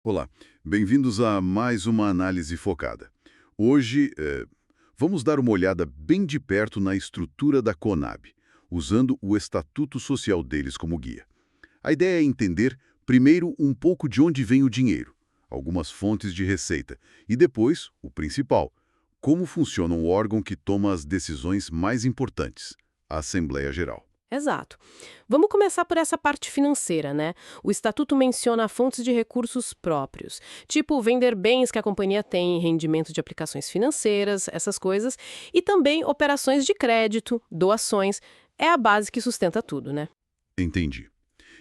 Olá, bem-vindos a mais uma análise focada. Hoje, vamos dar uma olhada bem de perto na estrutura da Conab, usando o estatuto social deles como guia. A ideia é entender, primeiro, um pouco de onde vem o dinheiro, algumas fontes de receita, e depois, o principal, como funciona o órgão que toma as decisões mais importantes, a Assembleia Geral. Exato. Vamos começar por essa parte financeira, né? O estatuto menciona fontes de recursos próprios, tipo vender bens que a companhia tem, rendimento de aplicações financeiras, essas coisas, e também operações de crédito, doações. É a base que sustenta tudo, né? Entendi.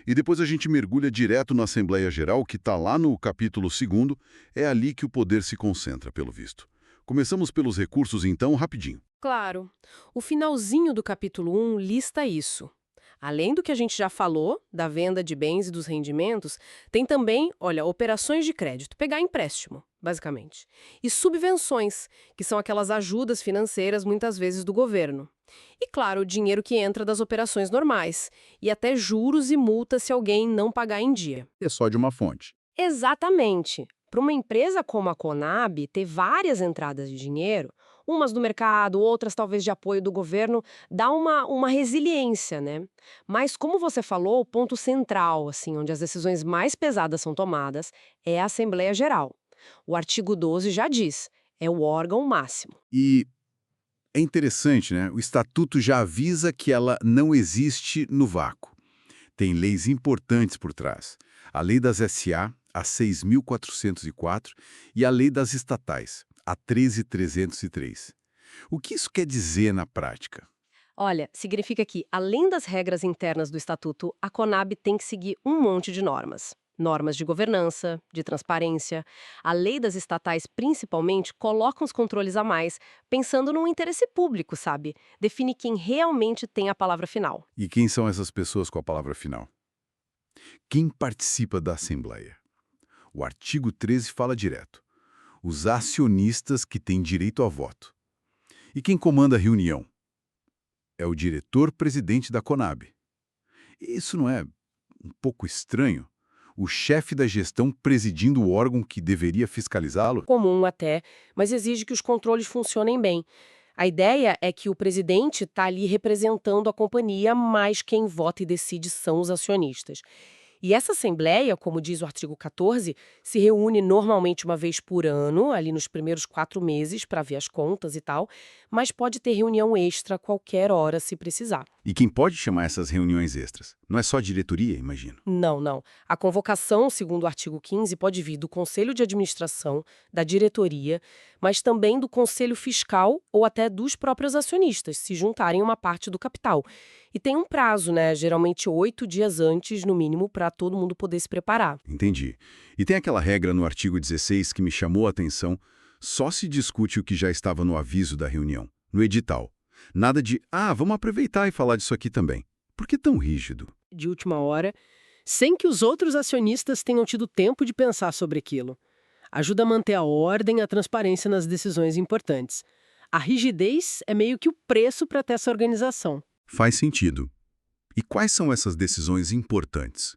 E depois a gente mergulha direto na Assembleia Geral, que está lá no capítulo 2º, é ali que o poder se concentra, pelo visto. Começamos pelos recursos, então, rapidinho. Claro. O finalzinho do capítulo 1 lista isso. Além do que a gente já falou, da venda de bens e dos rendimentos, tem também, olha, operações de crédito, pegar empréstimo, basicamente. E subvenções, que são aquelas ajudas financeiras, muitas vezes do governo. E, claro, o dinheiro que entra das operações normais. E até juros e multas se alguém não pagar em dia. É só de uma fonte. Exatamente. Para uma empresa como a Conab ter várias entradas de dinheiro, umas do mercado, outras talvez de apoio do governo, dá uma resiliência, né? Mas como você falou, o ponto central, assim, onde as decisões mais pesadas são tomadas, é a Assembleia Geral. O artigo 12 já diz, é o órgão máximo. E é interessante, né? O estatuto já avisa que ela não existe no vácuo. Tem leis importantes por trás. A lei das SA, a 6.404, e a lei das estatais, a 13.303. O que isso quer dizer na prática? Olha, significa que, além das regras internas do estatuto, a Conab tem que seguir um monte de normas. Normas de governança, de transparência. A lei das estatais, principalmente, coloca uns controles a mais, pensando no interesse público, sabe? Define quem realmente tem a palavra final. E quem são essas pessoas com a palavra final? Quem participa da Assembleia? O artigo 13 fala direto. Os acionistas que têm direito a voto. E quem comanda a reunião? É o diretor-presidente da Conab. Isso não é um pouco estranho? O chefe da gestão presidindo o órgão que deveria fiscalizá-lo? Comum até, mas exige que os controles funcionem bem. A ideia é que o presidente está ali representando a companhia, mas quem vota e decide são os acionistas. E essa assembleia, como diz o artigo 14, se reúne normalmente uma vez por ano, ali nos primeiros 4 meses, para ver as contas e tal, mas pode ter reunião extra a qualquer hora se precisar. E quem pode chamar essas reuniões extras? Não é só a diretoria, imagino. Não, não. A convocação, segundo o artigo 15, pode vir do Conselho de Administração, da diretoria, mas também do Conselho Fiscal ou até dos próprios acionistas, se juntarem uma parte do capital. E tem um prazo, né? Geralmente 8 dias antes, no mínimo, para todo mundo poder se preparar. Entendi. E tem aquela regra no artigo 16 que me chamou a atenção: só se discute o que já estava no aviso da reunião, no edital. Nada de, vamos aproveitar e falar disso aqui também. Por que tão rígido? De última hora, sem que os outros acionistas tenham tido tempo de pensar sobre aquilo. Ajuda a manter a ordem e a transparência nas decisões importantes. A rigidez é meio que o preço para ter essa organização. Faz sentido. E quais são essas decisões importantes?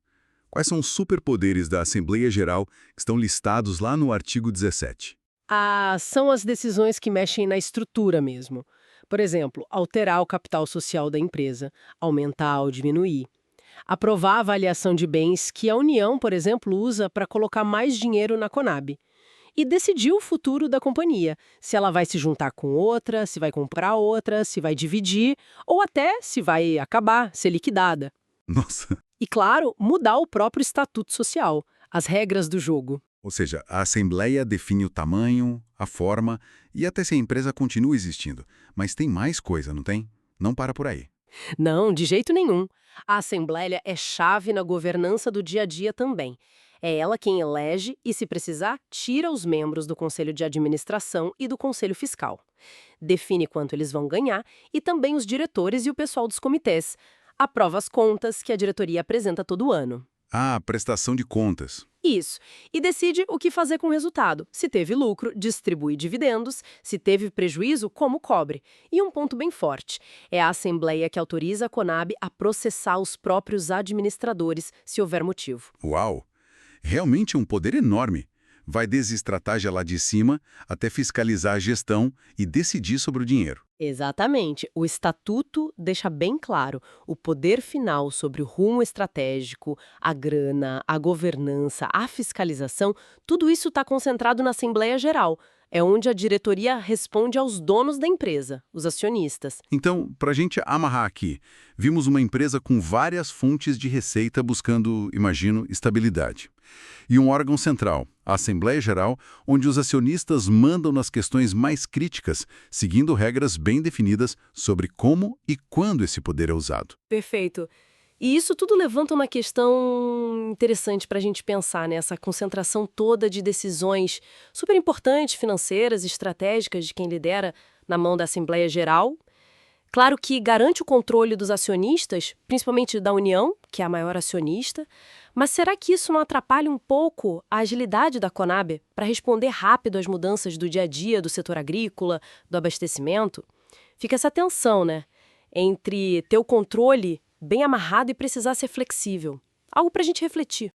Quais são os superpoderes da Assembleia Geral que estão listados lá no artigo 17? São as decisões que mexem na estrutura mesmo. Por exemplo, alterar o capital social da empresa, aumentar ou diminuir. Aprovar a avaliação de bens que a União, por exemplo, usa para colocar mais dinheiro na Conab. E decidir o futuro da companhia, se ela vai se juntar com outra, se vai comprar outra, se vai dividir, ou até se vai acabar, ser liquidada. Nossa! E, claro, mudar o próprio estatuto social, as regras do jogo. Ou seja, a Assembleia define o tamanho, a forma e até se a empresa continua existindo. Mas tem mais coisa, não tem? Não para por aí. Não, de jeito nenhum. A Assembleia é chave na governança do dia a dia também. É ela quem elege e, se precisar, tira os membros do Conselho de Administração e do Conselho Fiscal. Define quanto eles vão ganhar e também os diretores e o pessoal dos comitês. Aprova as contas que a diretoria apresenta todo ano. Prestação de contas. Isso. E decide o que fazer com o resultado. Se teve lucro, distribui dividendos. Se teve prejuízo, como cobre. E um ponto bem forte. É a Assembleia que autoriza a Conab a processar os próprios administradores, se houver motivo. Uau! Realmente é um poder enorme. Vai desde estratégia lá de cima até fiscalizar a gestão e decidir sobre o dinheiro. Exatamente. O estatuto deixa bem claro o poder final sobre o rumo estratégico, a grana, a governança, a fiscalização, tudo isso está concentrado na Assembleia Geral. É onde a diretoria responde aos donos da empresa, os acionistas. Então, para a gente amarrar aqui, vimos uma empresa com várias fontes de receita buscando, imagino, estabilidade. E um órgão central, a Assembleia Geral, onde os acionistas mandam nas questões mais críticas, seguindo regras bem definidas sobre como e quando esse poder é usado. Perfeito. E isso tudo levanta uma questão interessante para a gente pensar, né? Essa concentração toda de decisões super importantes, financeiras, estratégicas de quem lidera na mão da Assembleia Geral. Claro que garante o controle dos acionistas, principalmente da União, que é a maior acionista, mas será que isso não atrapalha um pouco a agilidade da Conab para responder rápido às mudanças do dia a dia do setor agrícola, do abastecimento? Fica essa tensão, né? Entre ter o controle bem amarrado e precisar ser flexível. Algo para a gente refletir.